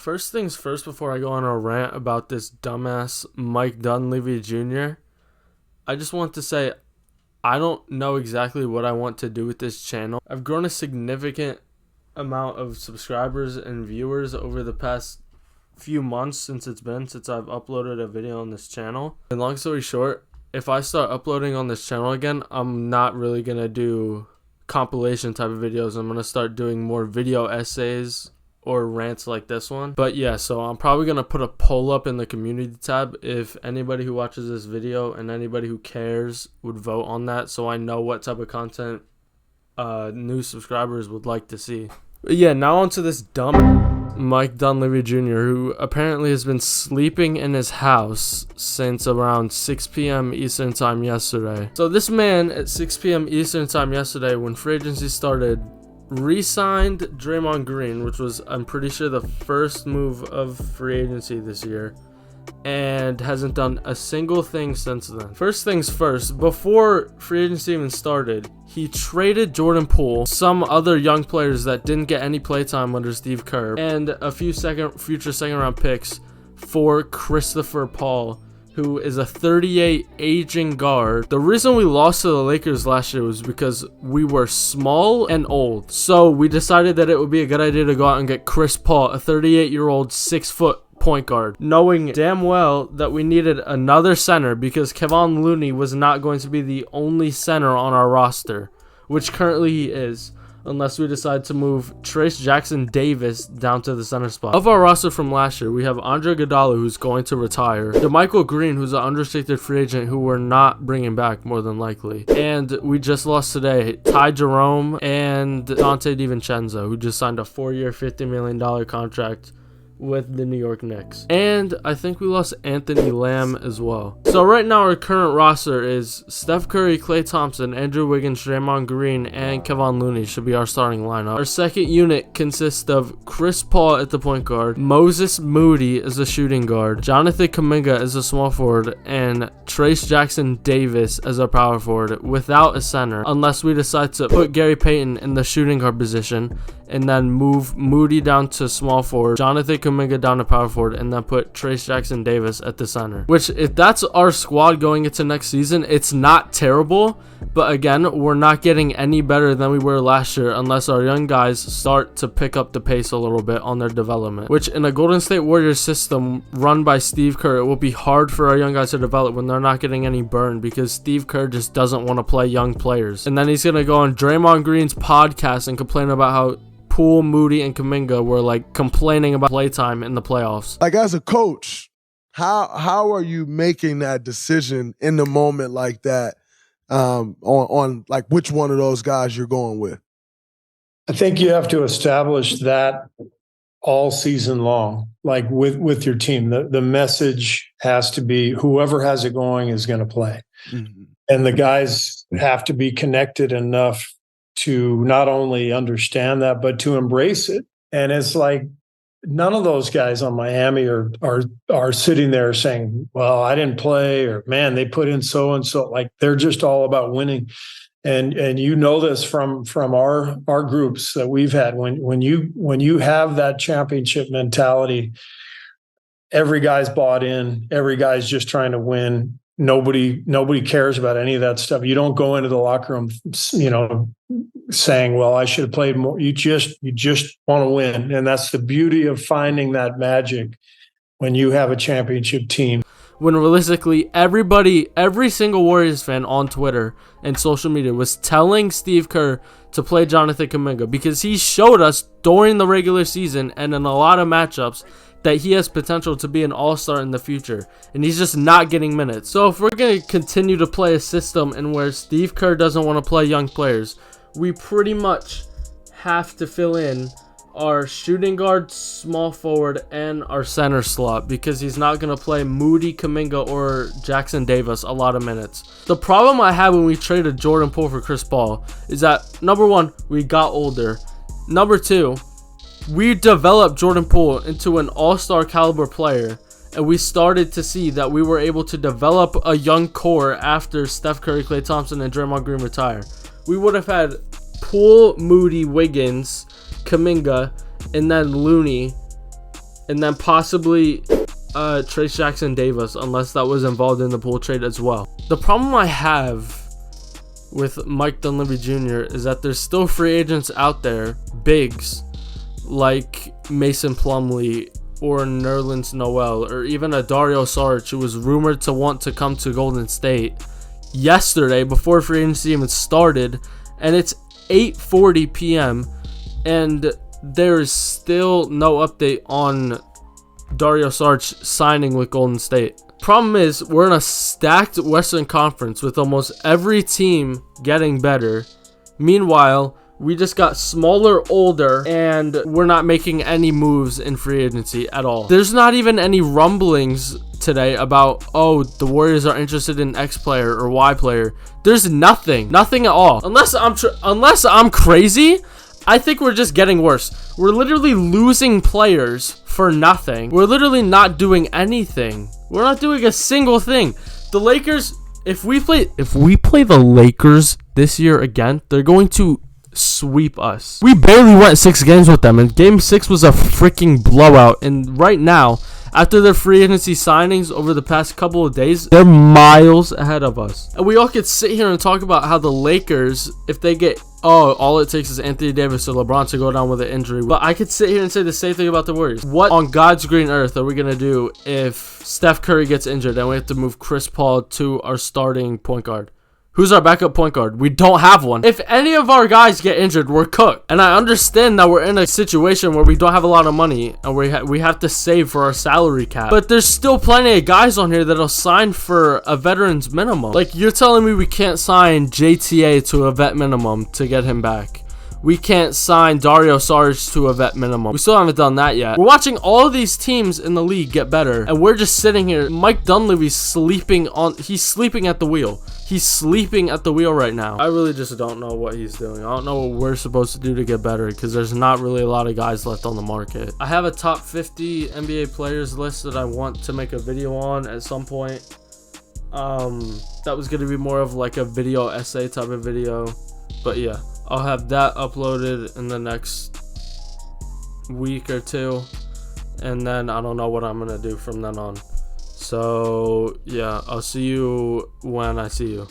First things first, before I go on a rant about this dumbass Mike Dunleavy Jr., I just want to say I don't know exactly what I want to do with this channel. I've grown a significant amount of subscribers and viewers over the past few months since I've uploaded a video on this channel. And long story short, if I start uploading on this channel again, I'm not really going to do compilation type of videos. I'm going to start doing more video essays or rants like this one. But yeah, so I'm probably going to put a poll up in the community tab if anybody who watches this video and anybody who cares would vote on that, so I know what type of content new subscribers would like to see. But yeah, now onto this dumb Mike Dunleavy Jr., who apparently has been sleeping in his house since around 6 p.m. Eastern time yesterday. So this man at 6 p.m. Eastern time yesterday, when free agency started, re-signed Draymond Green, which was, I'm pretty sure, the first move of free agency this year, and hasn't done a single thing since then. First things first, before free agency even started, he traded Jordan Poole, some other young players that didn't get any playtime under Steve Kerr, and a few future second round picks for Christopher Paul, who is a 38 aging guard. The reason we lost to the Lakers last year was because we were small and old. So we decided that it would be a good idea to go out and get Chris Paul, a 38-year-old 6-foot point guard, knowing damn well that we needed another center because Kevon Looney was not going to be the only center on our roster, which currently he is, unless we decide to move Trayce Jackson-Davis down to the center spot. Of our roster from last year, we have Andre Iguodala, who's going to retire, DeMichael Green, who's an unrestricted free agent who we're not bringing back more than likely, and we just lost today Ty Jerome and Dante DiVincenzo, who just signed a 4-year $50 million contract with the New York Knicks. And I think we lost Anthony Lamb as well. So right now our current roster is Steph Curry, Klay Thompson, Andrew Wiggins, Draymond Green, and Kevon Looney should be our starting lineup. Our second unit consists of Chris Paul at the point guard, Moses Moody as a shooting guard, Jonathan Kuminga as a small forward, and Trayce Jackson-Davis as a power forward without a center, unless we decide to put Gary Payton in the shooting guard position and then move Moody down to small forward, Jonathan Kuminga down to power forward, and then put Trayce Jackson-Davis at the center. Which, if that's our squad going into next season, it's not terrible, but again, we're not getting any better than we were last year unless our young guys start to pick up the pace a little bit on their development. Which, in a Golden State Warriors system run by Steve Kerr, it will be hard for our young guys to develop when they're not getting any burn because Steve Kerr just doesn't want to play young players. And then he's going to go on Draymond Green's podcast and complain about how Poole, Moody, and Kuminga were like complaining about playtime in the playoffs. Like, as a coach, how are you making that decision in the moment like that on like which one of those guys you're going with? I think you have to establish that all season long, like with your team. The message has to be whoever has it going is going to play. Mm-hmm. And the guys have to be connected enough to not only understand that, but to embrace it. And it's like none of those guys on Miami are sitting there saying, well, I didn't play, or man, they put in so and so. Like, they're just all about winning. And you know this from our groups that we've had. When you have that championship mentality, every guy's bought in, every guy's just trying to win. Nobody cares about any of that stuff. You don't go into the locker room, saying, well, I should have played more. You just want to win. And that's the beauty of finding that magic when you have a championship team. When realistically, every single Warriors fan on Twitter and social media was telling Steve Kerr to play Jonathan Kuminga because he showed us during the regular season and in a lot of matchups that he has potential to be an all-star in the future, and he's just not getting minutes. So if we're going to continue to play a system in where Steve Kerr doesn't want to play young players, we pretty much have to fill in our shooting guard, small forward, and our center slot because he's not going to play Moody, Kuminga, or Jackson-Davis a lot of minutes. The problem I had when we traded Jordan Poole for Chris Paul is that, number one, we got older. Number two, we developed Jordan Poole into an all-star caliber player, and we started to see that we were able to develop a young core after Steph Curry, Klay Thompson, and Draymond Green retire. We would have had Poole, Moody, Wiggins, Kuminga, and then Looney and then possibly Trace Jackson Davis, unless that was involved in the pool trade as well. The problem I have with Mike Dunleavy Jr. is that there's still free agents out there, bigs, like Mason Plumlee or Nerlens Noel, or even a Dario Saric, who was rumored to want to come to Golden State yesterday before free agency even started, and it's 8:40 p.m. and there is still no update on Dario Saric signing with Golden State. Problem is, we're in a stacked Western Conference with almost every team getting better. Meanwhile, we just got smaller, older, and we're not making any moves in free agency at all. There's not even any rumblings today about, oh, the Warriors are interested in X player or Y player. There's nothing at all. Unless I'm crazy, I think we're just getting worse. We're literally losing players for nothing. We're literally not doing anything. We're not doing a single thing. The Lakers, if we play the Lakers this year again, they're going to sweep us. We barely went 6 games with them, and game 6 was a freaking blowout. And right now, after their free agency signings over the past couple of days, they're miles ahead of us. And we all could sit here and talk about how the Lakers, if they get, all it takes is Anthony Davis or LeBron to go down with an injury. But I could sit here and say the same thing about the Warriors. What on God's green earth are we going to do if Steph Curry gets injured and we have to move Chris Paul to our starting point guard? Who's our backup point guard? We don't have one. If any of our guys get injured, we're cooked. And I understand that we're in a situation where we don't have a lot of money and we have to save for our salary cap. But there's still plenty of guys on here that'll sign for a veteran's minimum. Like, you're telling me we can't sign JTA to a vet minimum to get him back. We can't sign Dario Saric to a vet minimum. We still haven't done that yet. We're watching all of these teams in the league get better, and we're just sitting here. Mike Dunleavy's sleeping at the wheel. He's sleeping at the wheel right now. I really just don't know what he's doing. I don't know what we're supposed to do to get better, because there's not really a lot of guys left on the market. I have a top 50 NBA players list that I want to make a video on at some point. That was going to be more of like a video essay type of video. But yeah, I'll have that uploaded in the next week or two. And then I don't know what I'm going to do from then on. So yeah, I'll see you when I see you.